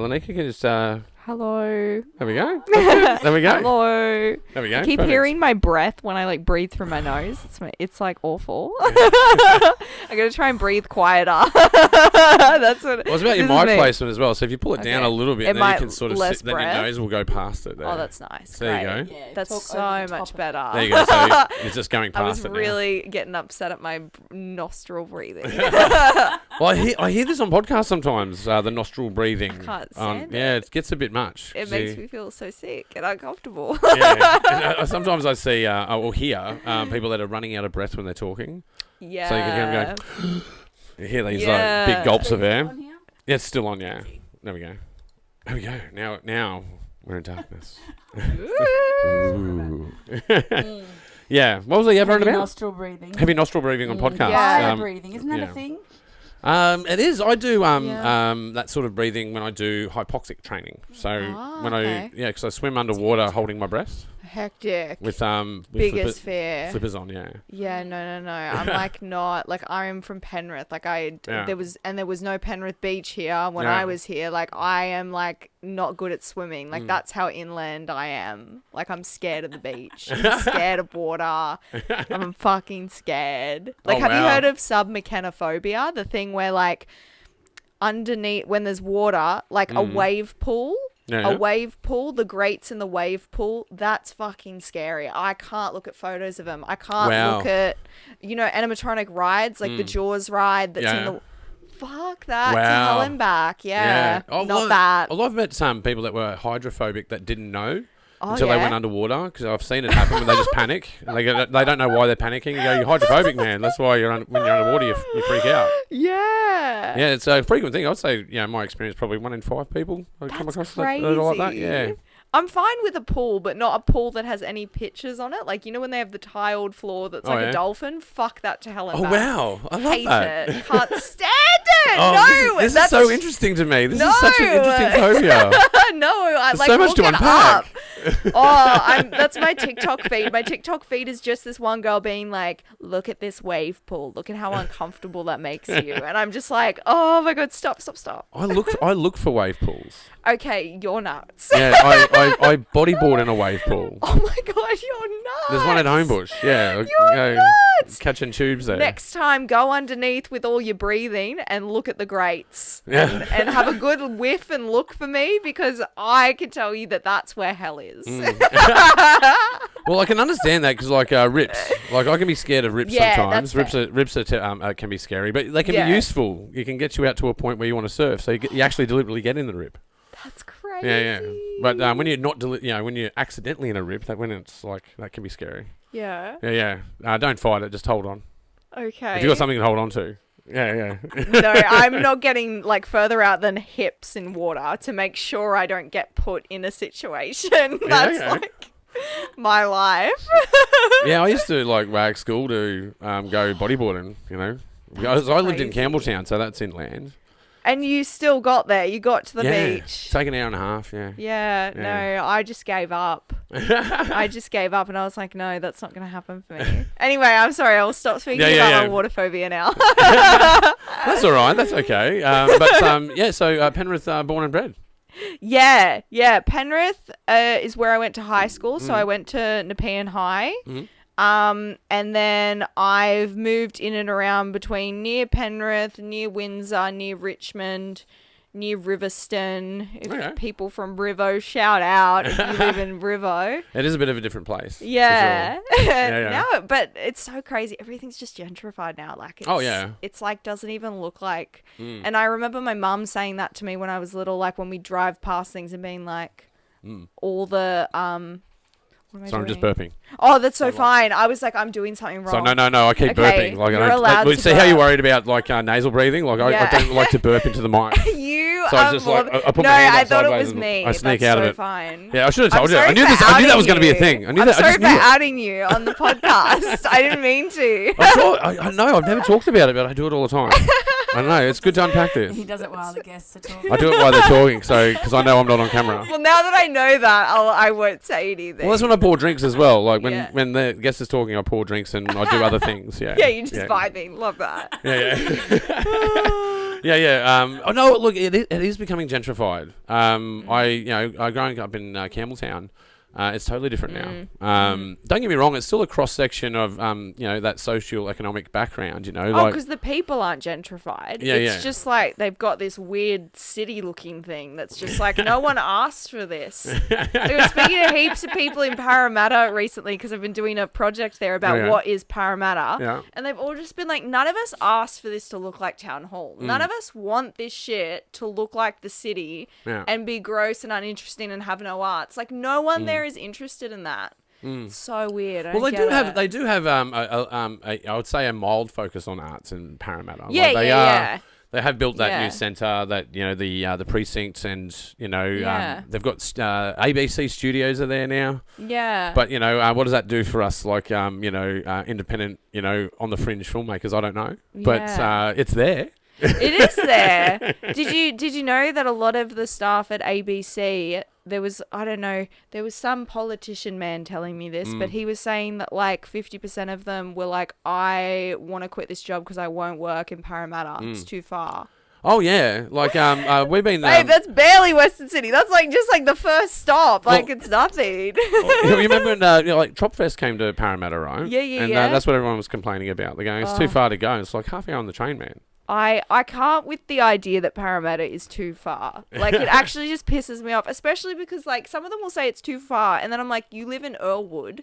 Laneikka can just, Hello. there we go. There we go. Hello. There we go. I keep Perfect. hearing my breath when I breathe through my nose. It's like awful. I gotta try and breathe quieter. That's what. Well, it's about your this is mic me. placement as well. So if you pull it down Okay. a little bit, It then you might can sort of less sit, then your breath. nose will go past it. There. Oh, that's nice. So there you Great. go. Yeah, That's talk so over the top much of it. better. There you go. So it's just going I was past it now. really getting upset at my nostril breathing. Well, I hear this on podcasts sometimes. The nostril breathing. I can't stand Yeah, it. it gets a bit much. It makes me feel so sick and uncomfortable. Yeah. And, sometimes I see or hear people that are running out of breath when they're talking. Yeah. So you can hear them going. You hear these Yeah. big gulps of air. On here? Yeah, it's still on. Yeah. There we go. There we go. Now we're in darkness. Ooh. Yeah. What was the other one Heavy about? nostril breathing. Heavy nostril breathing on podcasts. Yeah. Fire breathing. Isn't that yeah. a thing? It is. I do Yeah. that sort of breathing when I do hypoxic training. So when okay. because I swim underwater holding my breath Hectic. with Biggest fear. flippers on. Yeah. Yeah, no. I'm not I'm from Penrith. Yeah. There was no Penrith beach here when Yeah. I was here. I am not good at swimming. That's how inland I am. I'm scared of the beach. I'm scared of water. I'm fucking scared. Oh, Have you wow. heard of submechanophobia? The thing where underneath when there's water, a wave pool. Yeah. A wave pool, the grates in the wave pool, that's fucking scary. I can't look at photos of them. I can't Wow. look at, animatronic rides, the Jaws ride that's in Yeah. the... Fuck that. To Wow. hell and back. Yeah. Oh, Not that. Well, I've met some people that were hydrophobic that didn't know Oh, until they yeah? went underwater, because I've seen it happen when they just panic. And they don't know why they're panicking. You go, you're hydrophobic, man. That's why when you're underwater, you freak out. Yeah. Yeah, it's a frequent thing. I'd say, my experience, probably 1 in 5 people I've come across that are like that. Crazy. Yeah. I'm fine with a pool, but not a pool that has any pictures on it. When they have the tiled floor that's Oh, like yeah? a dolphin. Fuck that to hell and Oh, back. wow. I love Hate that. it. Can't stand it. Oh, no. this is that's so interesting to me. This is such an interesting phobia. No, I There's so much look to it unpack. up. That's my TikTok feed. My TikTok feed is just this one girl being like, "Look at this wave pool. Look at how uncomfortable that makes you." And I'm just like, "Oh my god, stop." I look for wave pools. Okay, you're nuts. Yeah, I bodyboard in a wave pool. Oh my god, you're nuts. There's one at Homebush. Yeah, You're nuts. catching tubes there. Next time, go underneath with all your breathing and look at the grates. Yeah. And have a good whiff and look for me, because I can tell you that's where hell is. Well, I can understand that, because rips. I can be scared of rips Yeah, sometimes. that's Rips can be scary, but they can Yeah. be useful. You can get you out to a point where you want to surf, so you actually deliberately get in the rip. That's crazy. Yeah. But when you're not, when you're accidentally in a rip, that can be scary. Yeah. Yeah. Don't fight it. Just hold on. Okay. If you got something to hold on to. Yeah. No, I'm not getting further out than hips in water to make sure I don't get put in a situation. That's okay. my life. Yeah, I used to rag school to go bodyboarding. Because I lived in crazy. Campbelltown, so that's inland. And you still got there. You got to the Yeah, beach. take an hour and a half. Yeah. Yeah, no, I just gave up. I just gave up, and I was like, no, that's not going to happen for me. Anyway, I'm sorry. I'll stop speaking about my water phobia now. That's all right. That's okay. So Penrith, born and bred. Yeah. Penrith is where I went to high school, so I went to Nepean High. Mhm. And then I've moved in and around between near Penrith, near Windsor, near Richmond, near Riverston. If Okay. people from Rivo, shout out if you live in Rivo. It is a bit of a different place. for Yeah. sure. Yeah. No, but it's so crazy. Everything's just gentrified now. Oh, yeah. It's doesn't even look like. Mm. And I remember my mum saying that to me when I was little, when we drive past things and being like, all the what am I So I'm just doing? burping. Oh, that's so fine. I was like, I'm doing something wrong. So no, I keep Okay, burping. you're allowed to see how you're burp. worried about nasal breathing. I Yeah. don't like to burp into the mic. You So I are just, more I put no, my hand I up thought it sideways was and me. I sneak That's out so of it. fine. Yeah, I should have I'm told you. sorry I knew for this. I knew that was going to be a outing thing. you. I knew I'm that. I sorry just for knew it. outing you on the podcast. I didn't mean to. I'm sure. I know. I've never talked about it, but I do it all the time. I know. It's good to unpack this. He does it while the guests are talking. I do it while they're talking, because I know I'm not on camera. Well, now that I know that, I won't say anything. Well, that's when I pour drinks as well. Yeah. When the guest is talking, I pour drinks and I do other things. Yeah. Yeah, you just vibing. Love that. Yeah. Oh no, look, it is becoming gentrified. I growing up in Campbelltown. It's totally different now. Don't get me wrong; it's still a cross section of that socio-economic background. Because the people aren't gentrified. It's just like they've got this weird city-looking thing that's just like no one asked for this. I was speaking to heaps of people in Parramatta recently because I've been doing a project there about what is Parramatta, and they've all just been like, none of us asked for this to look like Town Hall. None of us want this shit to look like the city and be gross and uninteresting and have no arts. Like no one there is interested in that. So weird. Well, they do have I would say a mild focus on arts in Parramatta. They have built that new centre, that the precinct, and they've got ABC studios are there now. Yeah. But what does that do for us? Like independent, on the fringe filmmakers? I don't know, but it's there. It is there. Did you know that a lot of the staff at ABC, there was some politician man telling me this, but he was saying that like 50% of them were like, I want to quit this job because I won't work in Parramatta. It's too far. Oh yeah, like we've been. Babe, that's barely Western Sydney. That's like just like the first stop. Like it's nothing. You remember when like Tropfest came to Parramatta, right? Yeah. And that's what everyone was complaining about. They're going, it's too far to go. It's like half an hour on the train, man. I can't with the idea that Parramatta is too far. Like, it actually just pisses me off, especially because, like, some of them will say it's too far, and then I'm like, you live in Earlwood.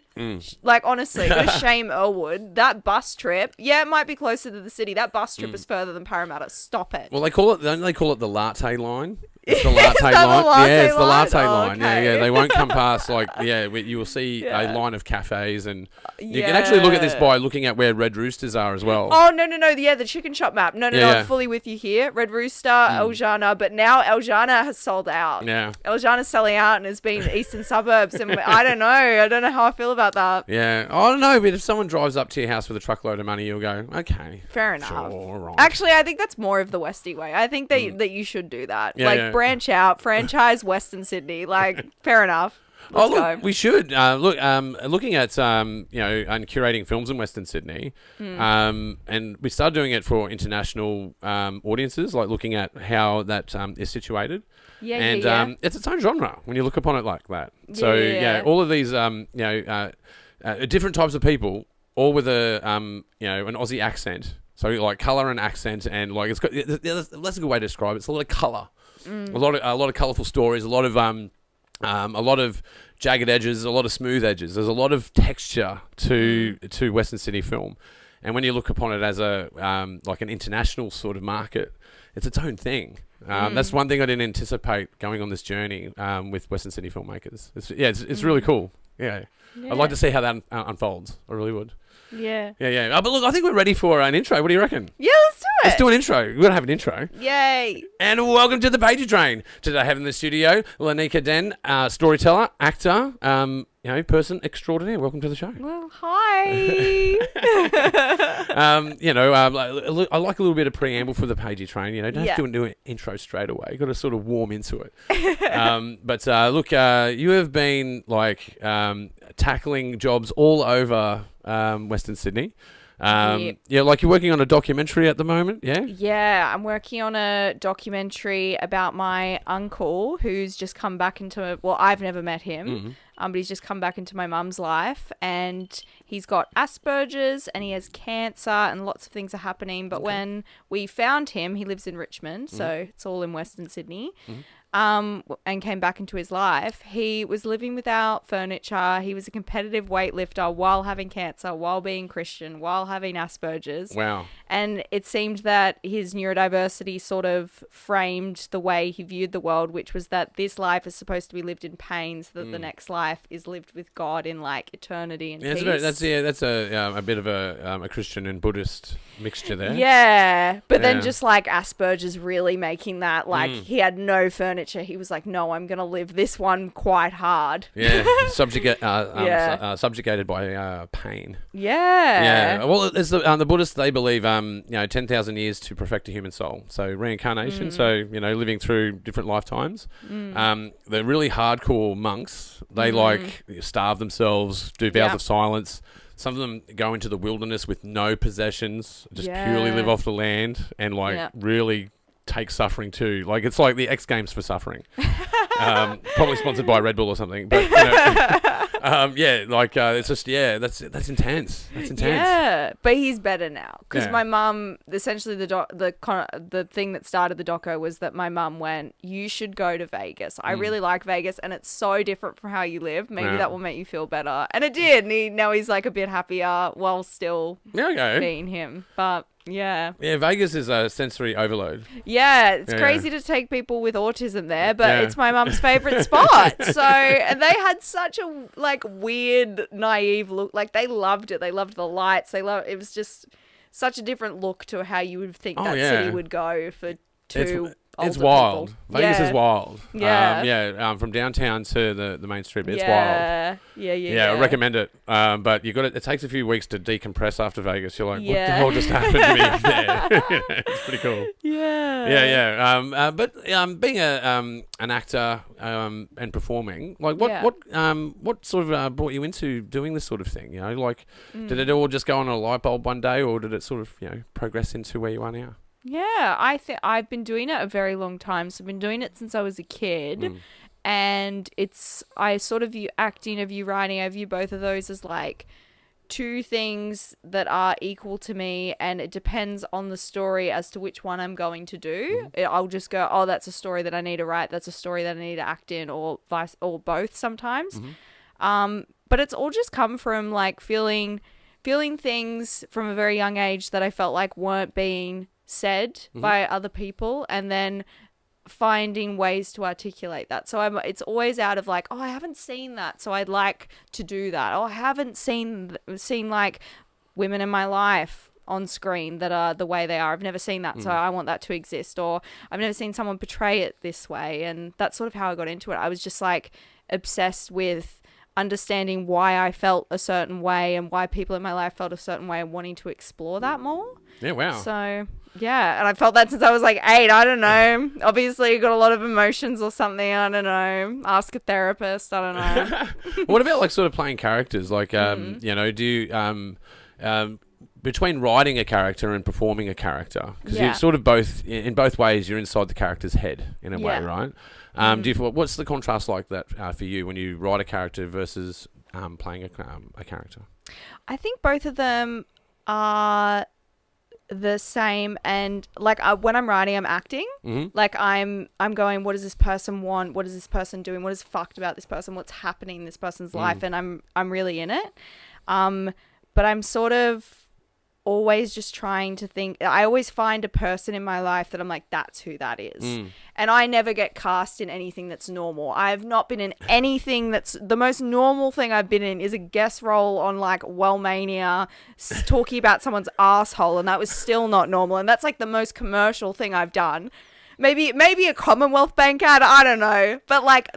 Like, honestly, go shame Earlwood. That bus trip, it might be closer to the city. That bus trip is further than Parramatta. Stop it. Well, don't they call it the latte line? It's the latte line. It's the latte line. Okay. Yeah. They won't come past you will see a line of cafes, and you can actually look at this by looking at where Red Roosters are as well. Oh no. Yeah, the chicken shop map. No. I'm fully with you here. Red Rooster, Eljana, but now Eljana has sold out. Yeah. Eljana's selling out and has been eastern suburbs, and I don't know how I feel about that. Yeah, I don't know, but if someone drives up to your house with a truckload of money, you'll go, okay, fair enough. Sure, right. Actually, I think that's more of the Westie way. I think that you should do that. Branch out, franchise Western Sydney. Like, fair enough. Let's go. We should looking at and curating films in Western Sydney, and we started doing it for international audiences, like looking at how that is situated. It's its own genre when you look upon it like that. So all of these different types of people, all with a an Aussie accent. So like colour and accent, and like it's got that's a good way to describe it. It's a lot of colour, a lot of colourful stories, a lot of jagged edges, a lot of smooth edges. There's a lot of texture to Western Sydney film, and when you look upon it as a like an international sort of market, it's its own thing. That's one thing I didn't anticipate going on this journey with Western Sydney filmmakers. It's really cool. Yeah, I'd like to see how that unfolds. I really would. Yeah. But look, I think we're ready for an intro. What do you reckon? Yeah, let's do it. Let's do an intro. We're going to have an intro. Yay. And welcome to the Pagey Train. Today I have in the studio Laneikka, Denne, storyteller, actor, person extraordinaire. Welcome to the show. Well, hi. I like a little bit of preamble for the Pagey Train. Don't have to do an intro straight away. You've got to sort of warm into it. Look, you have been like tackling jobs all over Western Sydney. Like you're working on a documentary at the moment, yeah? Yeah, I'm working on a documentary about my uncle who's just come back into, I've never met him, but he's just come back into my mum's life, and he's got Asperger's and he has cancer and lots of things are happening. But when we found him, he lives in Richmond, so it's all in Western Sydney. And came back into his life, he was living without furniture. He was a competitive weightlifter while having cancer, while being Christian, while having Asperger's. Wow. And it seemed that his neurodiversity sort of framed the way he viewed the world, which was that this life is supposed to be lived in pain, so that the next life is lived with God in like eternity and peace. That's a bit of a Christian and Buddhist mixture there. Yeah, but then just like Asperger's really making that like he had no furniture. He was like, no, I'm going to live this one quite hard. Yeah, subjugated by pain. Yeah. Well, as the Buddhists, they believe 10,000 years to perfect a human soul. So reincarnation. So living through different lifetimes. The really hardcore monks, they like starve themselves, do vows of silence. Some of them go into the wilderness with no possessions, just purely live off the land and really take suffering too. Like it's like the X Games for suffering. Probably sponsored by Red Bull or something. But it's just that's intense. That's intense. Yeah, but he's better now because Yeah. my mum, essentially the thing that started the doco was that my mum went, you should go to Vegas. I really like Vegas and it's so different from how you live. Maybe that will make you feel better. And it did. And now he's like a bit happier while still being him. But yeah. Yeah, Vegas is a sensory overload. Yeah, it's crazy to take people with autism there, but it's my mum's favorite spot. So, and they had such a like weird, naive look. Like they loved it. They loved the lights. It was just such a different look to how you would think city would go for two. It's older wild. people. Vegas is wild. Yeah. From downtown to the main strip, it's wild. wild. Yeah, I recommend it. But it takes a few weeks to decompress after Vegas. You're like, what the hell just happened to me there? It's pretty cool. Yeah. But being an actor and performing, like what sort of brought you into doing this sort of thing? You know, like did it all just go on a light bulb one day, or did it sort of progress into where you are now? Yeah, I think I've been doing it a very long time. So I've been doing it since I was a kid. And I sort of view acting, I view writing, I view both of those as like two things that are equal to me. And it depends on the story as to which one I'm going to do. I'll just go, oh, that's a story that I need to write. That's a story that I need to act in, or both sometimes. But it's all just come from like feeling things from a very young age that I felt like weren't being said by other people, and then finding ways to articulate that. So it's always out of like, oh, I haven't seen that, so I'd like to do that. Oh, I haven't seen like women in my life on screen that are the way they are. I've never seen that, so I want that to exist. Or I've never seen someone portray it this way. And that's sort of how I got into it. I was just like obsessed with understanding why I felt a certain way and why people in my life felt a certain way, and wanting to explore that more. Yeah, wow. So, yeah, and I felt that since I was like 8. I don't know. Obviously, you got a lot of emotions or something. I don't know. Ask a therapist. I don't know. What about like sort of playing characters? Like, do you between writing a character and performing a character, because you're sort of in both ways, you're inside the character's head in a way, right? Do you feel, what's the contrast like that for you when you write a character versus playing a character? I think both of them are the same, and like when I'm writing, I'm acting. Like I'm going, what does this person want? What is this person doing? What is fucked about this person? What's happening in this person's life? And I'm really in it. But I'm sort of always just trying to think. I always find a person in my life that I'm like, that's who that is. And I never get cast in anything that's normal. I have not been in anything that's the most normal thing I've been in is a guest role on like Wellmania talking about someone's asshole, and that was still not normal. And that's like the most commercial thing I've done. Maybe a Commonwealth Bank ad, I don't know. But like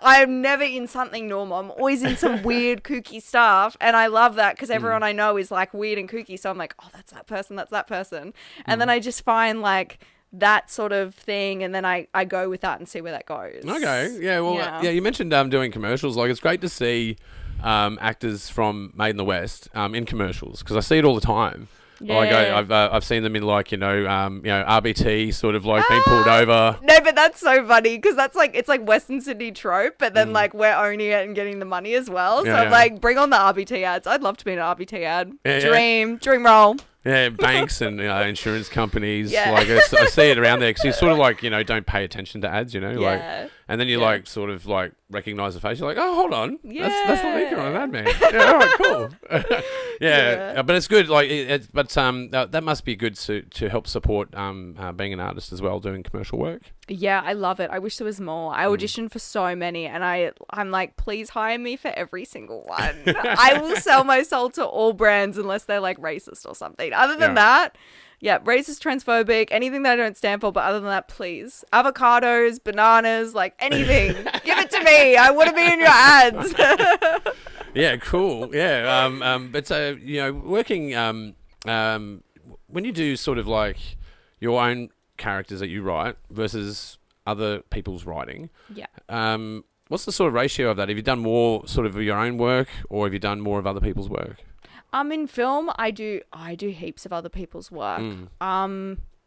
I'm never in something normal. I'm always in some weird kooky stuff, and I love that because everyone I know is like weird and kooky. So I'm like, oh, that's that person. And then I just find like that sort of thing, and then I go with that and see where that goes. Okay, yeah, well, you mentioned doing commercials. Like, it's great to see actors from Made in the West in commercials, because I see it all the time. Yeah. Like I've seen them in like RBT sort of like being pulled over. No, but that's so funny because it's like Western Sydney trope, but then like we're owning it and getting the money as well. So like bring on the RBT ads. I'd love to be in an RBT ad. Dream role. Yeah, banks and insurance companies. Yeah. Like I see it around there because you sort of like don't pay attention to ads, like, and then you like sort of like recognize the face. You're like, oh, hold on, that's Laneikka on an ad, man. Yeah, all right, cool. But it's good. Like, that must be good to help support being an artist as well, doing commercial work. Yeah, I love it. I wish there was more. I auditioned for so many, and I'm like, please hire me for every single one. I will sell my soul to all brands unless they're like racist or something. Other than that, racist, transphobic, anything that I don't stand for. But other than that, please, avocados, bananas, like anything, give it to me. I want to be in your ads. Yeah, cool. Yeah, but working when you do sort of like your own characters that you write versus other people's writing. Yeah. What's the sort of ratio of that? Have you done more sort of your own work, or have you done more of other people's work? In film, I do heaps of other people's work.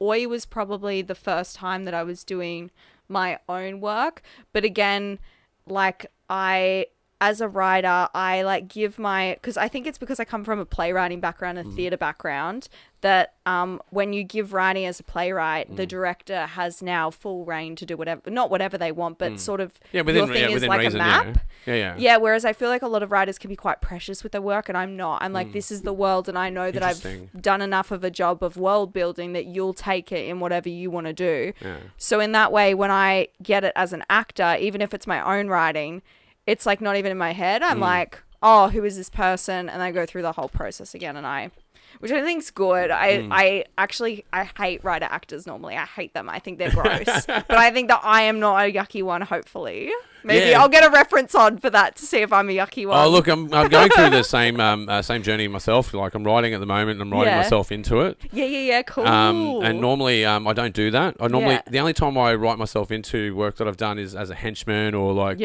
Oi was probably the first time that I was doing my own work. But again, like as a writer, I like give because I think it's because I come from a playwriting background and theatre background that when you give writing as a playwright, the director has now full reign to do not whatever they want, but sort of your thing is like reason, a map. Yeah. Whereas I feel like a lot of writers can be quite precious with their work, and I'm not. I'm like, this is the world, and I know that I've done enough of a job of world building that you'll take it in whatever you want to do. Yeah. So in that way, when I get it as an actor, even if it's my own writing, it's like not even in my head. I'm like, oh, who is this person? And I go through the whole process again, which I think's good. I hate writer actors normally. I hate them. I think they're gross. But I think that I am not a yucky one, hopefully. Maybe I'll get a reference on for that to see if I'm a yucky one. Oh, look, I'm going through the same journey myself. Like, I'm writing at the moment, and I'm writing myself into it. Yeah, cool. And normally, I don't do that. The only time I write myself into work that I've done is as a henchman or like,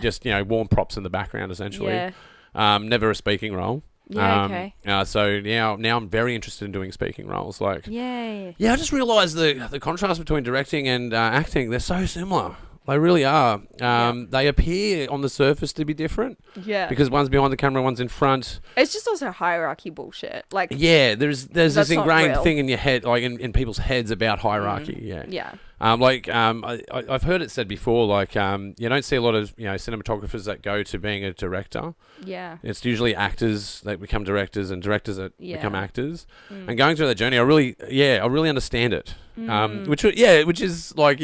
just, warm props in the background, essentially. Yeah. Never a speaking role. Yeah, okay. So now I'm very interested in doing speaking roles. Like, Yay. Yeah, I just realised the contrast between directing and acting, they're so similar. They really are. They appear on the surface to be different. Yeah. Because one's behind the camera, one's in front. It's just also hierarchy bullshit. Like, yeah, there's this ingrained real. thing in your head, like in people's heads about hierarchy. Yeah. I've heard it said before, like, you don't see a lot of, cinematographers that go to being a director. Yeah. It's usually actors that become directors and directors that become actors. And going through that journey, I really understand it. Which is like,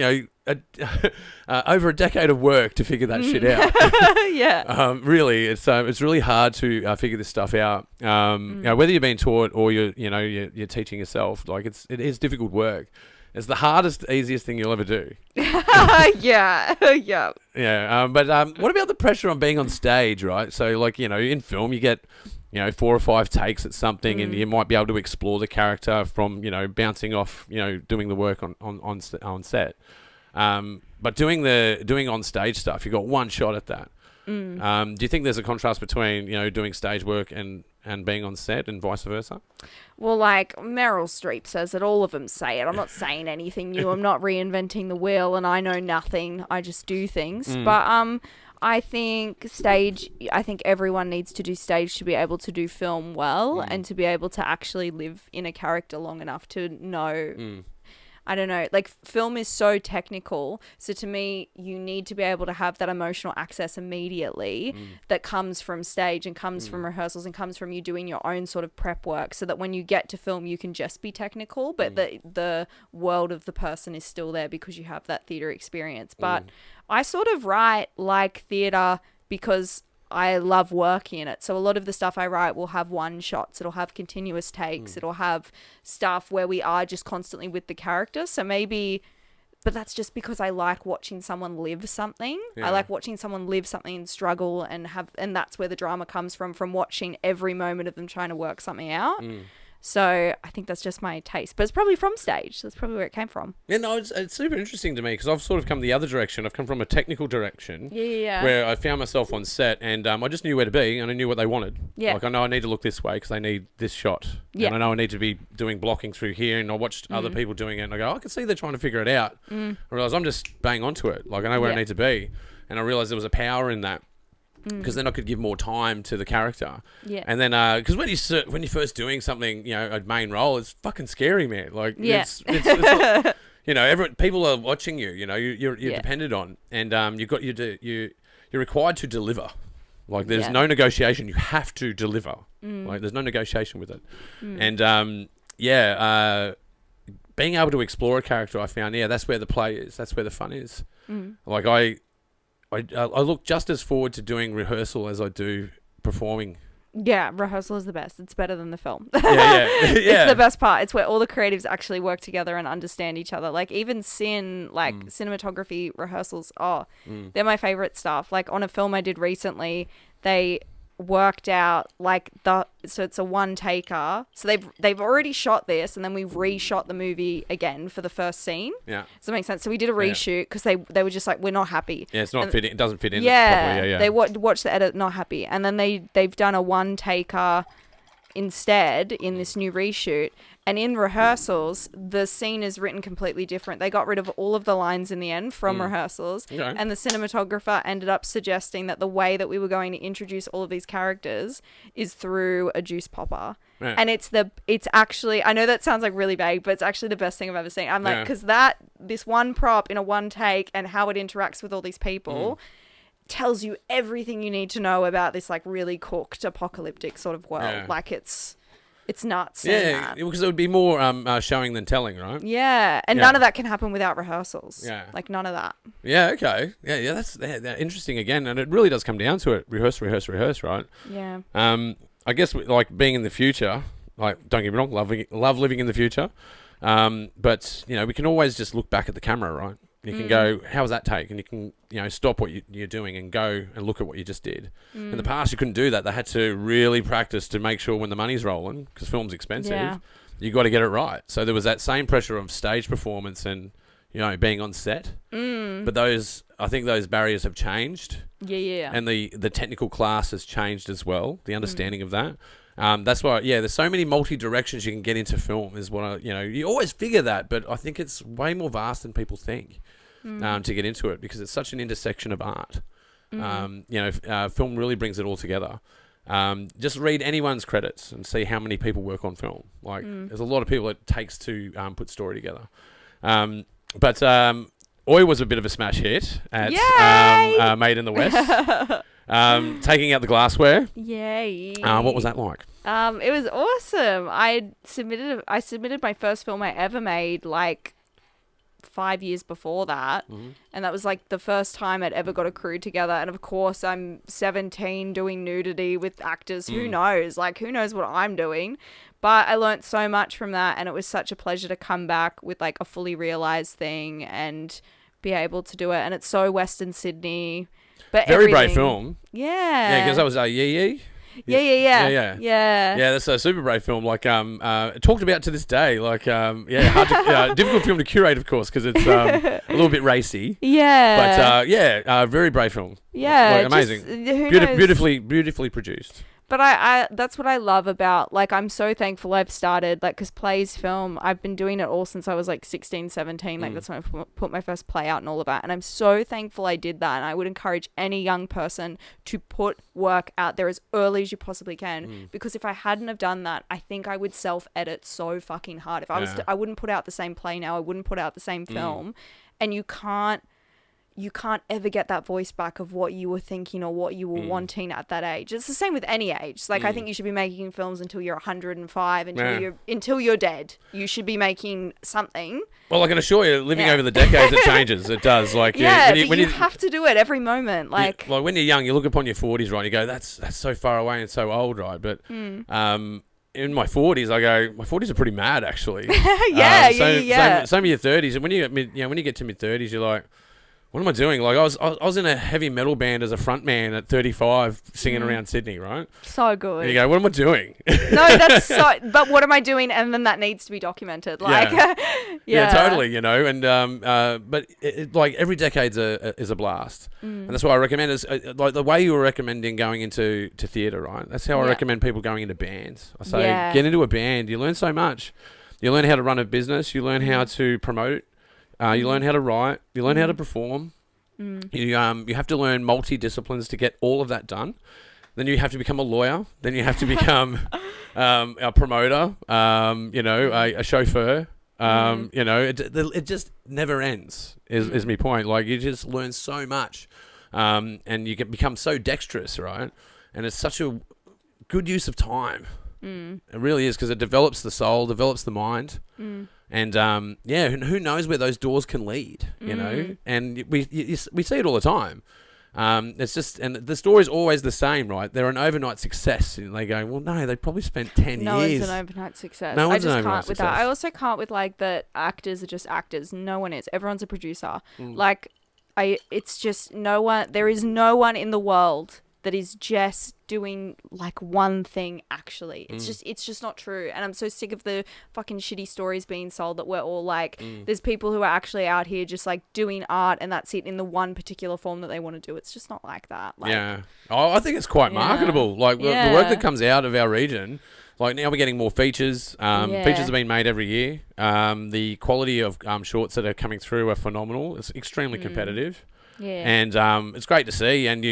over a decade of work to figure that shit out. Yeah. Really, it's really hard to figure this stuff out. Whether you're being taught or you're teaching yourself, like it is difficult work. It's the easiest thing you'll ever do. Yeah. But what about the pressure on being on stage, right? So, like, in film, you get 4 or 5 takes at something, and you might be able to explore the character from bouncing off doing the work on set. But doing on stage stuff, you got one shot at that. Do you think there's a contrast between doing stage work and being on set and vice versa? Well, like Meryl Streep says it, all of them say it. I'm not saying anything new. I'm not reinventing the wheel, and I know nothing. I just do things. But I think everyone needs to do stage to be able to do film well and to be able to actually live in a character long enough to know. I don't know, like film is so technical. So to me, you need to be able to have that emotional access immediately that comes from stage and comes from rehearsals and comes from you doing your own sort of prep work, so that when you get to film, you can just be technical, but the world of the person is still there because you have that theatre experience. But I sort of write like theatre because I love working in it. So a lot of the stuff I write will have one shots. It'll have continuous takes. It'll have stuff where we are just constantly with the character. So maybe, but that's just because I like watching someone live something. I like watching someone live something and struggle and that's where the drama comes from watching every moment of them trying to work something out. So I think that's just my taste, but it's probably from stage. That's probably where it came from. Yeah, no, it's super interesting to me because I've sort of come the other direction. I've come from a technical direction, where I found myself on set and I just knew where to be and I knew what they wanted. Yeah, like I know I need to look this way because they need this shot. Yeah, and I know I need to be doing blocking through here. And I watched other people doing it, and I go, I can see they're trying to figure it out. I realize I'm just bang onto it. Like I know where I need to be, and I realized there was a power in that. Because then I could give more time to the character. Yeah. And then, because when you're first doing something, a main role, it's fucking scary, man. Like, it's like, people are watching you. You're dependent on, and you're required to deliver. Like, there's no negotiation. You have to deliver. Like, there's no negotiation with it. And being able to explore a character, I found, that's where the play is. That's where the fun is. Like I look just as forward to doing rehearsal as I do performing. Yeah, rehearsal is the best. It's better than the film. Yeah. It's the best part. It's where all the creatives actually work together and understand each other. Like even cinematography rehearsals, they're my favorite stuff. Like on a film I did recently, they worked out so it's a one taker. So they've already shot this, and then we reshot the movie again for the first scene. Yeah, does that make sense? So we did a reshoot because they were just like, we're not happy. Yeah, it's not fitting. It doesn't fit in. Yeah, properly. Yeah. They watched the edit, not happy, and then they've done a one taker instead in this new reshoot. And in rehearsals, the scene is written completely different. They got rid of all of the lines in the end from rehearsals. Okay. And the cinematographer ended up suggesting that the way that we were going to introduce all of these characters is through a juice popper. Yeah. And it's actually, I know that sounds like really vague, but it's actually the best thing I've ever seen. I'm like, because this one prop in a one take and how it interacts with all these people tells you everything you need to know about this like really cooked apocalyptic sort of world. Yeah. Like it's nuts. Yeah, because it would be more showing than telling, right? Yeah, and none of that can happen without rehearsals. Yeah. Like none of that. Yeah, okay. Yeah, that's interesting again, and it really does come down to it. Rehearse, right? Yeah. I guess like being in the future, like don't get me wrong, love living in the future. But you know, we can always just look back at the camera, right? You can go, how was that take? And you can, you know, stop what you're doing and go and look at what you just did. In the past, you couldn't do that. They had to really practice to make sure when the money's rolling, because film's expensive, you got to get it right. So there was that same pressure of stage performance and, you know, being on set. But I think those barriers have changed. Yeah. And the technical class has changed as well, the understanding of that. That's why, there's so many multi-directions you can get into film is what you always figure that, but I think it's way more vast than people think to get into it because it's such an intersection of art. Film really brings it all together. Just read anyone's credits and see how many people work on film. Like, there's a lot of people it takes to put story together. But Oi was a bit of a smash hit at Made in the West. Taking out the glassware. Yay. What was that like? It was awesome. I submitted my first film I ever made like 5 years before that. And that was like the first time I'd ever got a crew together. And of course I'm 17 doing nudity with actors. Who knows? Like who knows what I'm doing? But I learnt so much from that, and it was such a pleasure to come back with like a fully realized thing and be able to do it. And it's so Western Sydney. But very brave film. Yeah. Because that was Yee. Yeah. Yeah, that's a super brave film. Like, talked about to this day. Like, hard to, difficult film to curate, of course, because it's a little bit racy. Yeah. But very brave film. Yeah, like, amazing. Beautifully produced. But I that's what I love about, like, I'm so thankful I've started, like, because plays film, I've been doing it all since I was, like, 16, 17. Like, that's when I put my first play out and all of that. And I'm so thankful I did that. And I would encourage any young person to put work out there as early as you possibly can. Because if I hadn't have done that, I think I would self-edit so fucking hard. If I was I wouldn't put out the same play now. I wouldn't put out the same film. And you can't ever get that voice back of what you were thinking or what you were wanting at that age. It's the same with any age. Like, I think you should be making films until you're 105, until you're dead. You should be making something. Well, I can assure you, living over the decades, it changes. It does. Like, when you have to do it every moment. Like, when you're young, you look upon your 40s, right? And you go, that's so far away and so old, right? But in my 40s, I go, my 40s are pretty mad, actually. Same with your 30s, and when you get to mid 30s, you're like, what am I doing? Like, I was in a heavy metal band as a front man at 35 singing around Sydney, right? So good. And you go, what am I doing? No, that's so... But what am I doing? And then that needs to be documented. Like, yeah, totally, you know. And but like every decade is a blast. And that's why I recommend is like the way you were recommending going into theatre, right? That's how I recommend people going into bands. I say, get into a band. You learn so much. You learn how to run a business. You learn how to promote. You learn how to write. You learn how to perform. You have to learn multi-disciplines to get all of that done. Then you have to become a lawyer. Then you have to become a promoter. A chauffeur. It just never ends. Is my point. Like, you just learn so much, and you become so dexterous, right? And it's such a good use of time. It really is, because it develops the soul, develops the mind. And who knows where those doors can lead, you know? And we see it all the time. It's just, and the story's always the same, right? They're an overnight success, and they go, well, no, they probably spent 10 years. No one's an overnight success. No one's I an just overnight can't with success. that. I also can't with, like, that actors are just actors. No one is. Everyone's a producer. Like, it's just no one. There is no one in the world that is just doing like one thing actually. It's just not true. And I'm so sick of the fucking shitty stories being sold that we're all like, there's people who are actually out here just like doing art and that's it in the one particular form that they want to do. It's just not like that. Like, yeah. Oh, I think it's quite marketable. Like the work that comes out of our region, like now we're getting more features. Features are being made every year. The quality of shorts that are coming through are phenomenal. It's extremely competitive. Yeah. And it's great to see. And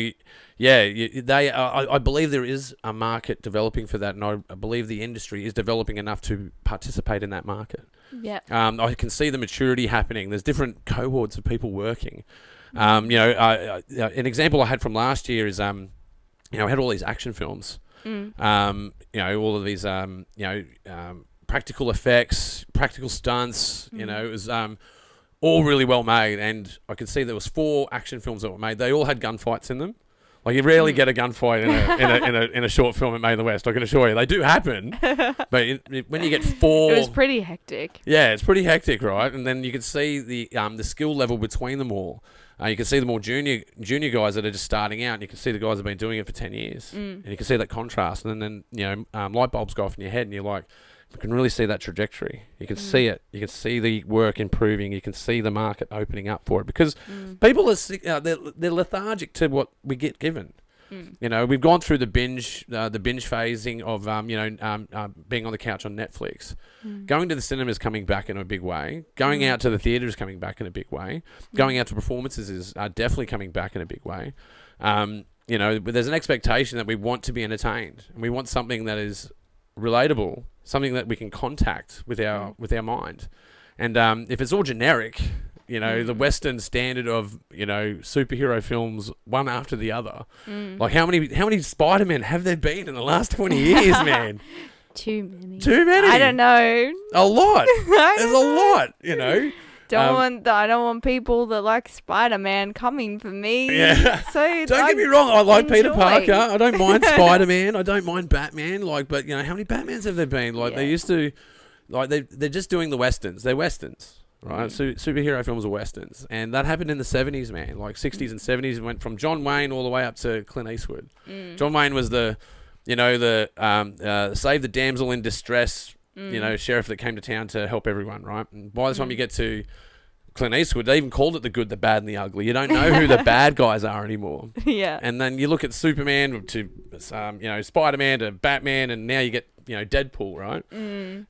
I believe there is a market developing for that, and I believe the industry is developing enough to participate in that market. Yeah. I can see the maturity happening. There's different cohorts of people working. An example I had from last year is, I had all these action films. All of these, practical effects, practical stunts. It was all really well made, and I could see there was 4 action films that were made. They all had gunfights in them. Like you rarely get a gunfight in a short film at Made in the West. I can assure you, they do happen. But when you get 4, it was pretty hectic. Yeah, it's pretty hectic, right? And then you can see the skill level between them all. You can see the more junior guys that are just starting out, and you can see the guys that have been doing it for 10 years, and you can see that contrast. And then light bulbs go off in your head, and you're like, you can really see that trajectory. You can see it. You can see the work improving. You can see the market opening up for it because people are they're lethargic to what we get given. We've gone through the binge phasing of being on the couch on Netflix. Going to the cinema is coming back in a big way. Going out to the theatre is coming back in a big way. Going out to performances is definitely coming back in a big way. But there's an expectation that we want to be entertained, and we want something that is relatable, something that we can contact with our mind. And if it's all generic, the Western standard of superhero films one after the other, like how many Spider-Men have there been in the last 20 years, man? Too many. I don't know. A lot. There's a lot. I don't want people that like Spider-Man coming for me. Yeah. So don't get me wrong. I like Peter Parker. I don't mind Spider-Man. I don't mind Batman. But how many Batmans have there been? They used to, they're just doing the westerns. They're westerns, right? Superhero films are westerns, and that happened in the 70s, man. Like 60s and 70s, it went from John Wayne all the way up to Clint Eastwood. John Wayne was the save the damsel in distress. Sheriff that came to town to help everyone, right? And by the time you get to Clint Eastwood, they even called it the good, the bad, and the ugly. You don't know who the bad guys are anymore. Yeah. And then you look at Superman to, Spider-Man to Batman, and now you get, Deadpool, right?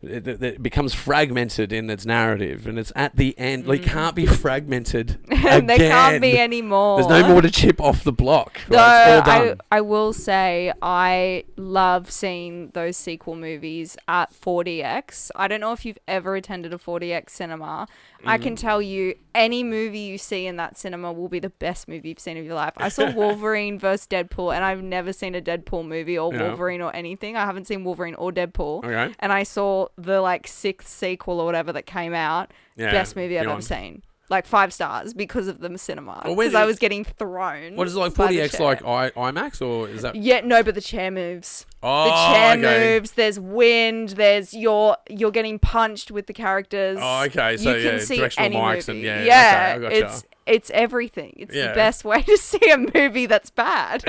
It becomes fragmented in its narrative, and it's at the end. They can't be fragmented again. They can't be anymore. There's no more to chip off the block. Though right? It's all done. I will say I love seeing those sequel movies at 4DX. I don't know if you've ever attended a 4DX cinema. I can tell you any movie you see in that cinema will be the best movie you've seen of your life. I saw Wolverine versus Deadpool, and I've never seen a Deadpool movie or Wolverine or anything. I haven't seen Wolverine or Deadpool. Okay. And I saw the 6th sequel or whatever that came out. Yeah, best movie I've ever seen. 5 stars because of the cinema. Well, because I was getting thrown. What is it like 4DX, like IMAX, or is that? Yeah, no, but the chair moves. Oh, the chair moves. There's wind. There's you're getting punched with the characters. Oh, okay. So you can see directional any mics movie. and yeah. Okay, I gotcha. It's everything. It's the best way to see a movie that's bad.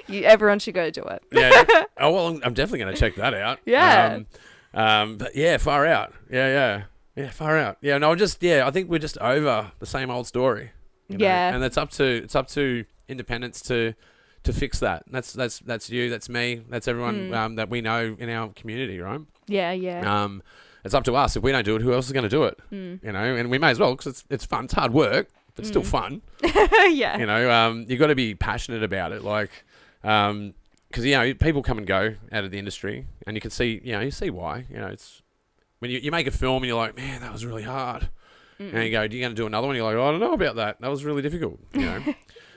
Everyone should go do it. Yeah. Oh well, I'm definitely going to check that out. Yeah. But yeah, far out. Yeah, far out. Yeah, no, I think we're just over the same old story. Yeah. And it's up to independents to fix that. That's you, that's me, that's everyone that we know in our community, right? Yeah. It's up to us. If we don't do it, who else is going to do it? And we may as well, because it's fun. It's hard work, but it's still fun. Yeah. You got to be passionate about it, because people come and go out of the industry, and you can see, you see why. It's when you make a film and you're like, man, that was really hard, and you go, are you going to do another one? You're like, oh, I don't know about that. That was really difficult.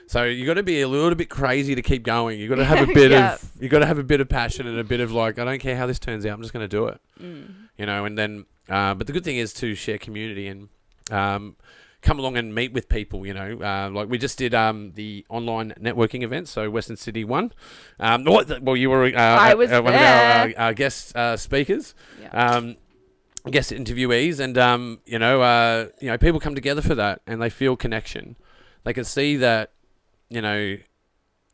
So you got to be a little bit crazy to keep going. You got to have a bit of a bit of passion and a bit of I don't care how this turns out. I'm just going to do it. And then, but the good thing is to share community and come along and meet with people. Like we just did the online networking event. So Western City won. Well, you were I was one there. of our guest speakers. Yeah. Guest interviewees, and people come together for that, and they feel connection. They can see that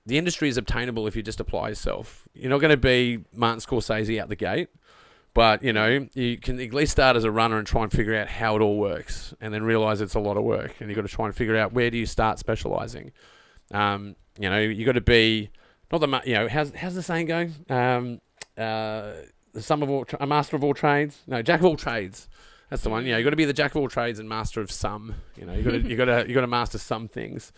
the industry is obtainable if you just apply yourself. You're not going to be Martin Scorsese out the gate, but you can at least start as a runner and try and figure out how it all works, and then realize it's a lot of work, and you've got to try and figure out where do you start specializing. You got to be not the how's the saying going? The sum of all a master of all trades. No, jack of all trades. That's the one. You got to be the jack of all trades and master of some. You got to master some things.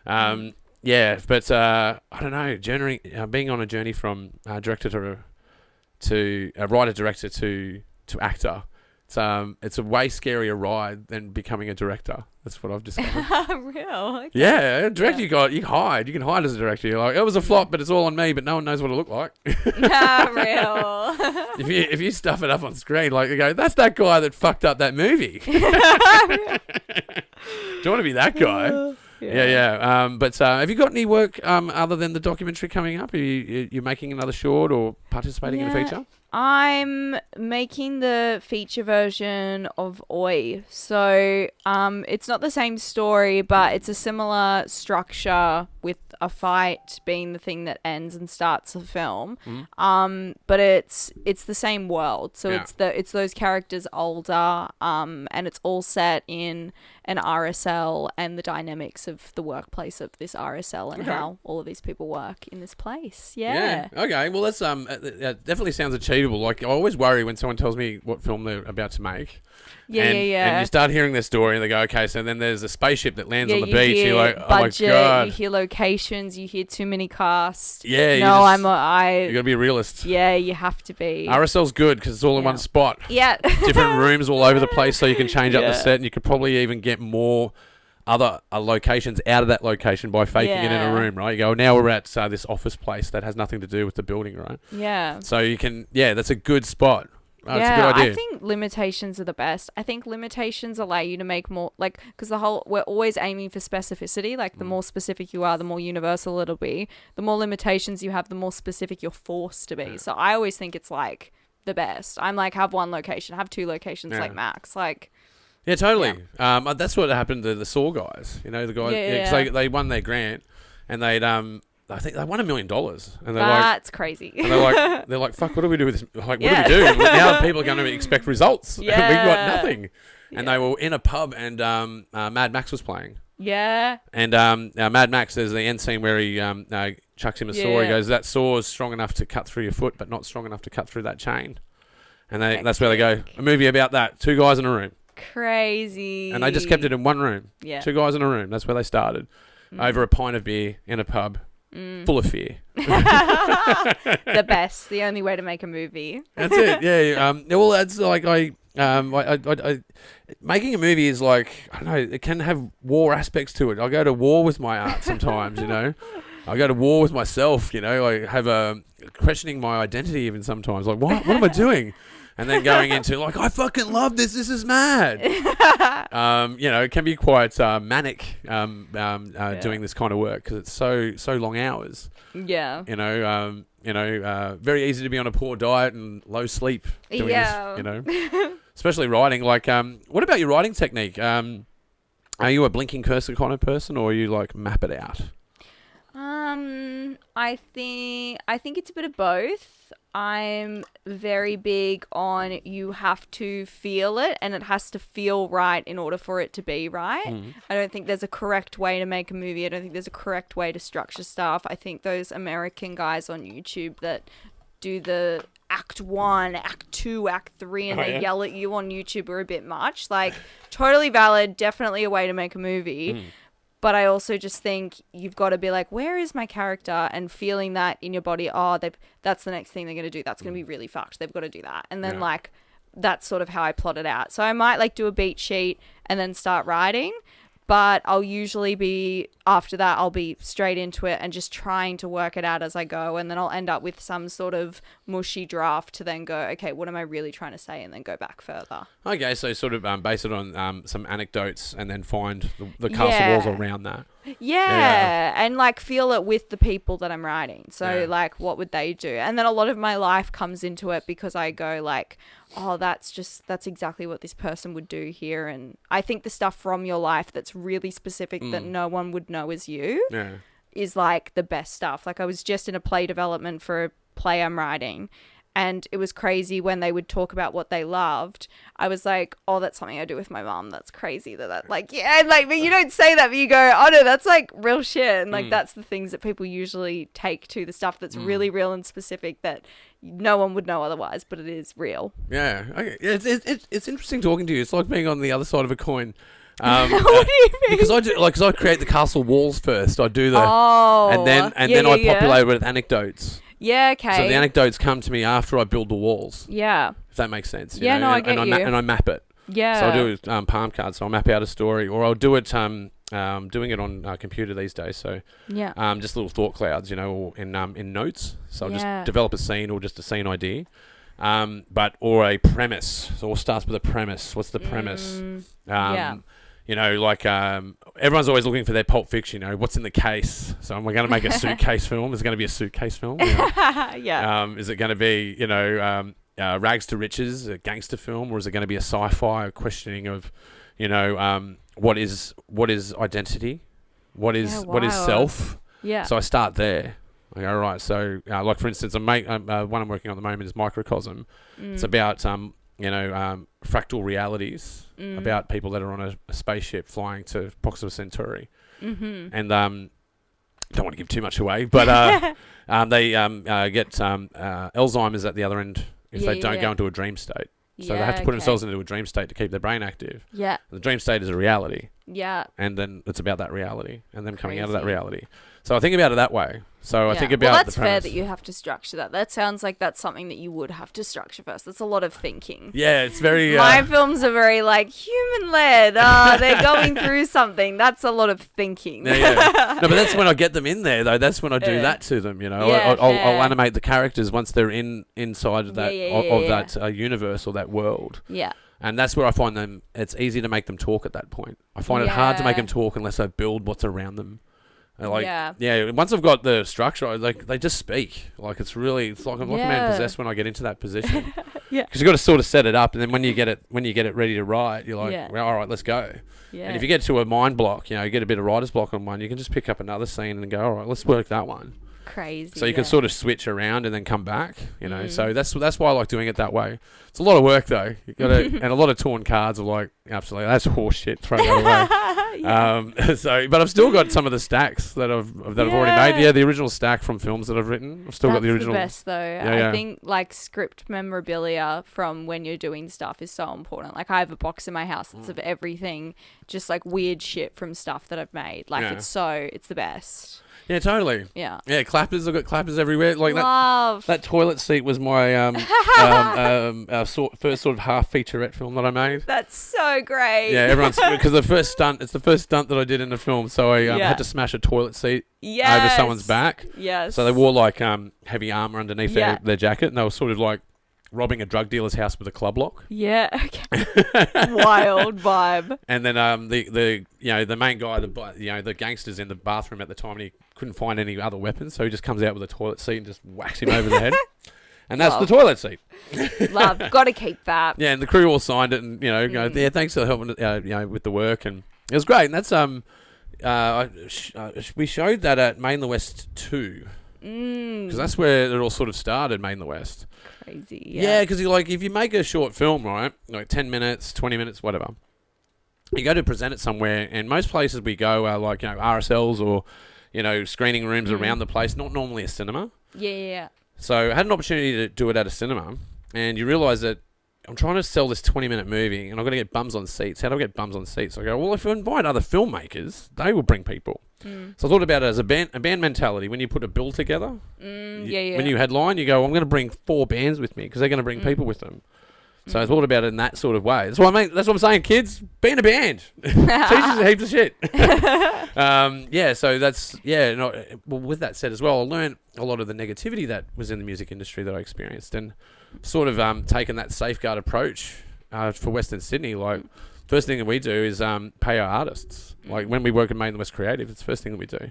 But I don't know. Being on a journey from director to writer director to actor. It's a way scarier ride than becoming a director. That's what I've discovered. Real? Okay. Yeah, director you hide. You can hide as a director. You're like, it was a flop, but it's all on me. But no one knows what it looked like. Real. if you stuff it up on screen, like you go, that's that guy that fucked up that movie. Do you want to be that guy? Yeah. But have you got any work other than the documentary coming up? Are you making another short or participating in a feature? I'm making the feature version of Oi. So it's not the same story, but it's a similar structure with a fight being the thing that ends and starts the film. But it's the same world. So it's those characters older, and it's all set in an RSL and the dynamics of the workplace of this RSL and how all of these people work in this place. Yeah. Okay. Well, that's that definitely sounds achievable. Like I always worry when someone tells me what film they're about to make. And you start hearing their story and they go, okay, so then there's a spaceship that lands on the beach. You're like, oh budget, my God. You hear locations, you hear too many casts. Yeah. You got to be a realist. Yeah, you have to be. RSL's good because it's all in one spot. Yeah. Different rooms all over the place so you can change up the set, and you could probably even get more other locations out of that location by faking it in a room, right? You go, now we're at this office place that has nothing to do with the building, right? Yeah. So you can, that's a good spot. That's a good idea. I think limitations are the best. I think limitations allow you to make more, like, because we're always aiming for specificity. Like, the more specific you are, the more universal it'll be. The more limitations you have, the more specific you're forced to be. Yeah. So I always think it's, like, the best. I'm like, have one location, have two locations, like, max. Like... Yeah, totally. Yeah. That's what happened to the Saw guys. You know, the guys, cause they won their grant, and I think they won $1 million, and that's crazy. And they're like, fuck, what do we do with this? Like, what do we do? Now people are going to expect results. Yeah. We've got nothing. And they were in a pub, and Mad Max was playing. Yeah. And Mad Max, there's the end scene where he chucks him a saw. He goes, that saw is strong enough to cut through your foot, but not strong enough to cut through that chain. And that's where they go, a movie about that. 2 guys in a room. Crazy. And they just kept it in one room. Yeah. 2 guys in a room. That's where they started. Over a pint of beer in a pub. Full of fear. The best. The only way to make a movie. That's it. Yeah. Well, that's like I making a movie is like, I don't know, it can have war aspects to it. I go to war with my art sometimes, you know. I go to war with myself, you know. I have a questioning my identity even sometimes. Like, what am I doing? And then going into like, I fucking love this. This is mad. It can be quite manic doing this kind of work because it's so long hours. Yeah. Very easy to be on a poor diet and low sleep doing this. Especially writing. Like, what about your writing technique? Are you a blinking cursor kind of person, or you like map it out? I think it's a bit of both. I'm very big on you have to feel it and it has to feel right in order for it to be right. I don't think there's a correct way to make a movie. I don't think there's a correct way to structure stuff. I think those American guys on YouTube that do the act 1, act 2, act 3 and they yell at you on YouTube are a bit much. Like, totally valid, definitely a way to make a movie. But I also just think you've got to be like, where is my character? And feeling that in your body, that's the next thing they're going to do. That's going to be really fucked. They've got to do that. And then that's sort of how I plot it out. So I might like do a beat sheet and then start writing. But I'll usually be, after that, I'll be straight into it and just trying to work it out as I go. And then I'll end up with some sort of mushy draft to then go, okay, what am I really trying to say? And then go back further. Okay, so sort of base it on some anecdotes and then find the castle walls around that. Yeah, and like feel it with the people that I'm writing. So like, what would they do? And then a lot of my life comes into it because I go like, oh, that's exactly what this person would do here. And I think the stuff from your life that's really specific that no one would know is you is like the best stuff. Like I was just in a play development for a play I'm writing, and it was crazy when they would talk about what they loved. I was like, oh, that's something I do with my mom. That's crazy that like, yeah, and like, but you don't say that, but you go, oh no, that's like real shit. And like, that's the things that people usually take to, the stuff that's really real and specific that no one would know otherwise, but it is real. Yeah. Okay. It's interesting talking to you. It's like being on the other side of a coin. What do you mean? Because I create the castle walls first. I do the, and then I yeah. populate it with anecdotes. Yeah, okay. So the anecdotes come to me after I build the walls. Yeah. If that makes sense. Yeah, no, I get you. And I map it. Yeah. So I'll do palm cards. So I'll map out a story, or I'll do it. Doing it on computer these days. So just little thought clouds, or in notes. So I'll just develop a scene or just a scene idea. Or a premise. So it all starts with a premise. What's the premise? Everyone's always looking for their Pulp Fiction. What's in the case? So we're going to make a suitcase film. Is it going to be a suitcase film? Yeah. Is it going to be, rags to riches, a gangster film, or is it going to be a sci-fi questioning of, what is identity? What is self? Yeah. So I start there. I go, all right. So, like for instance, one I'm working on at the moment is Microcosm. It's about fractal realities, about people that are on a spaceship flying to Proxima Centauri, and don't want to give too much away, but they get Alzheimer's at the other end if they don't go into a dream state. So they have to put themselves into a dream state to keep their brain active. Yeah. The dream state is a reality. Yeah. And then it's about that reality and them coming out of that reality. So I think about it that way. So I think about that's the fair that you have to structure that. That sounds like that's something that you would have to structure first. That's a lot of thinking. Yeah, it's very... My films are very like human-led. They're going through something. That's a lot of thinking. Yeah. No, but that's when I get them in there, though. That's when I do that to them, I'll animate the characters once they're inside of that that universe or that world. Yeah. And that's where I find them... It's easy to make them talk at that point. I find it hard to make them talk unless I build what's around them. Once I've got the structure, they just speak. It's like I'm like a man possessed when I get into that position. Because you've got to sort of set it up, and then when you get it ready to write, you're like, well, all right, let's go. Yeah. And if you get to a mind block, you get a bit of writer's block on one, you can just pick up another scene and go, all right, let's work that one. Crazy. So you can sort of switch around and then come back, So that's why I like doing it that way. It's a lot of work though. You got to, and a lot of torn cards are like, absolutely, that's horse shit. Throw that away. But I've still got some of the stacks that I've already made. Yeah, the original stack from films that I've written. I've still got the original. That's the best though. I think like script memorabilia from when you're doing stuff is so important. Like I have a box in my house that's of everything, just like weird shit from stuff that I've made. Like it's the best. Yeah, totally. Yeah. Yeah, clappers. I've got clappers everywhere. Like that toilet seat was my first sort of half featurette film that I made. That's so great. Yeah, everyone's because it's the first stunt that I did in the film. So I had to smash a toilet seat over someone's back. Yes. So they wore like heavy armor underneath their jacket, and they were sort of like robbing a drug dealer's house with a club lock. Yeah, okay. Wild vibe. And then the main guy, the gangster's in the bathroom at the time, and he couldn't find any other weapons, so he just comes out with a toilet seat and just whacks him over the head. And that's the toilet seat. Love, got to keep that. Yeah, and the crew all signed it, and go, yeah, thanks for helping, with the work, and it was great. And that's we showed that at Made in the West 2. Because that's where it all sort of started, Made in the West. Crazy. Yeah, because if you make a short film, right, like 10 minutes, 20 minutes, whatever, you go to present it somewhere, and most places we go are like, RSLs or, screening rooms around the place, not normally a cinema. Yeah. So I had an opportunity to do it at a cinema, and you realise that I'm trying to sell this 20-minute movie, and I've got to get bums on seats. How do I get bums on seats? I go, well, if I invite other filmmakers, they will bring people. So I thought about it as a band mentality. When you put a bill together, when you headline, you go, I'm going to bring 4 bands with me because they're going to bring people with them. So I thought about it in that sort of way. That's what I'm saying, kids. Be in a band. Teach you heaps of shit. So that's well, with that said as well, I learned a lot of the negativity that was in the music industry that I experienced, and sort of taken that safeguard approach for Western Sydney. Like, first thing that we do is pay our artists. Like when we work at Made in the West Creative, it's the first thing that we do.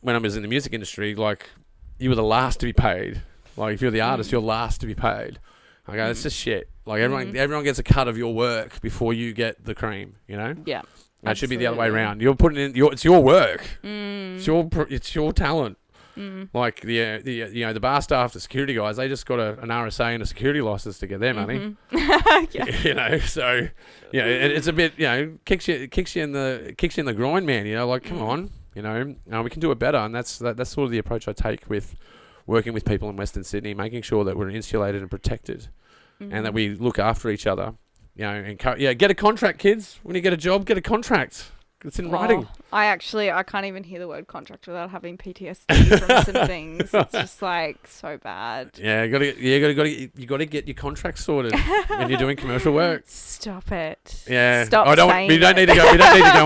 When I was in the music industry, like you were the last to be paid. Like if you're the artist, you're last to be paid. I go, that's just shit. Like everyone gets a cut of your work before you get the cream, Yeah. It should be the other way Absolutely. around. You're putting in it's your work. It's your talent. Like the bar staff, the security guys, they just got an RSA and a security license to get their money. So it's a bit kicks you in the groin, man. Like come on, we can do it better, and that's sort of the approach I take with working with people in Western Sydney, making sure that we're insulated and protected, and that we look after each other. And get a contract, kids. When you get a job, get a contract. It's in writing. I can't even hear the word contract without having PTSD from some things. It's just like so bad. Yeah, you gotta get your contract sorted when you're doing commercial work. Stop it. Yeah. Stop We don't need to go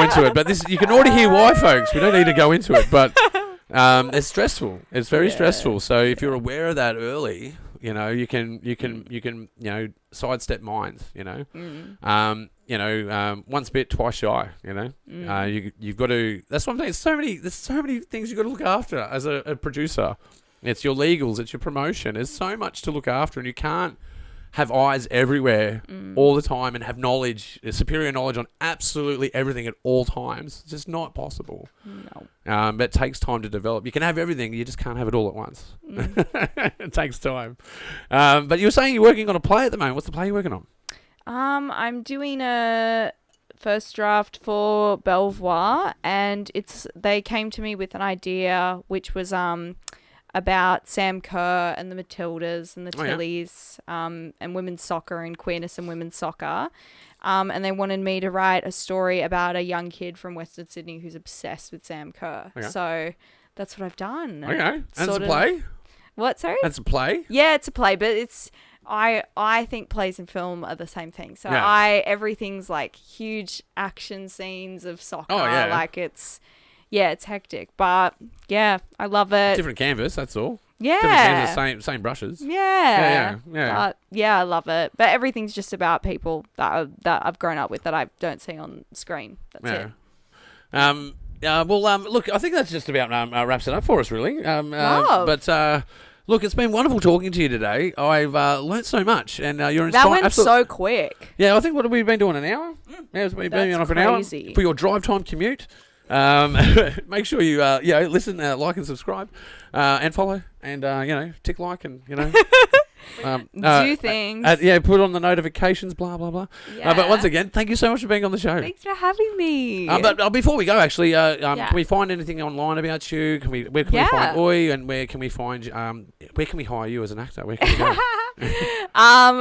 into it. But you can already hear why, folks. We don't need to go into it. But it's stressful. It's very stressful. So if you're aware of that early, you can sidestep mines. Once bit, twice shy. You've got to. That's what I'm saying. There's so many things you've got to look after as a producer. It's your legals. It's your promotion. There's so much to look after, and you can't have eyes everywhere all the time and have superior knowledge on absolutely everything at all times. It's just not possible. No. But it takes time to develop. You can have everything, you just can't have it all at once. It takes time. But you were saying you're working on a play at the moment. What's the play you're working on? I'm doing a first draft for Belvoir, and they came to me with an idea which was about Sam Kerr and the Matildas and the Tillies, and women's soccer and queerness in women's soccer. And they wanted me to write a story about a young kid from Western Sydney who's obsessed with Sam Kerr. Okay. So that's what I've done. Okay. That's a play? What, sorry? That's a play? Yeah, it's a play, but it's... I think plays and film are the same thing. So everything's like huge action scenes of soccer. Oh, yeah. Like it's hectic. But yeah, I love it. Different canvas, that's all. Yeah. Different canvas, same brushes. Yeah. Yeah. But I love it. But everything's just about people that I've grown up with that I don't see on screen. That's it. Look, I think that's just about wraps it up for us, really. But look, it's been wonderful talking to you today. I've learnt so much, and you're inspired. That went so quick. Yeah, I think what have we been doing, an hour? Yeah, we've been on for an hour for your drive time commute. Make sure you listen, like and subscribe, and follow, and tick like, and do things. Put on the notifications, blah blah blah. But once again, thank you so much for being on the show. Thanks for having me. But before we go, actually, can we find anything online about you? Where can we find Oi, and where can we find where can we hire you as an actor? Where can we go?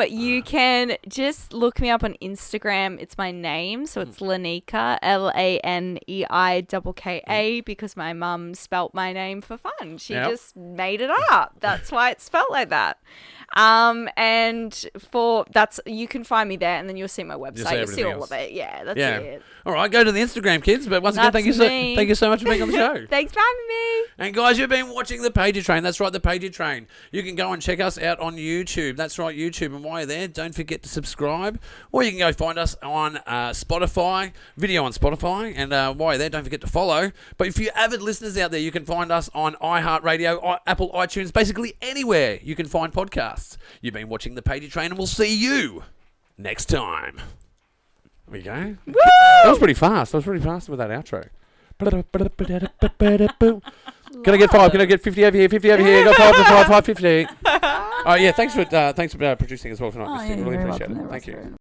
You can just look me up on Instagram. It's my name, so it's Laneikka, Laneikka, because my mum spelt my name for fun. She just made it up. That's why it's spelt like that. And you can find me there, and then you'll see my website. You'll see all of it. Yeah, that's it. All right, go to the Instagram, kids. But once again, thank you so much for being on the show. Thanks for having me. And guys, you've been watching the Pagey Train. That's right, the Pagey Train. You can go and check us out on YouTube. That's right, YouTube. And while you're there, don't forget to subscribe. Or you can go find us on Spotify, video on Spotify. And while you're there, don't forget to follow. But if you're avid listeners out there, you can find us on iHeartRadio, Apple iTunes, basically anywhere you can find podcasts. You've been watching the Pagey Train, and we'll see you next time. There we go. Woo! That was pretty fast. with that outro. Can I get 5? Can I get 50 over here? 50 over here. Got 5, 50. Oh yeah, thanks for producing as well tonight. Really appreciate it. Thank you.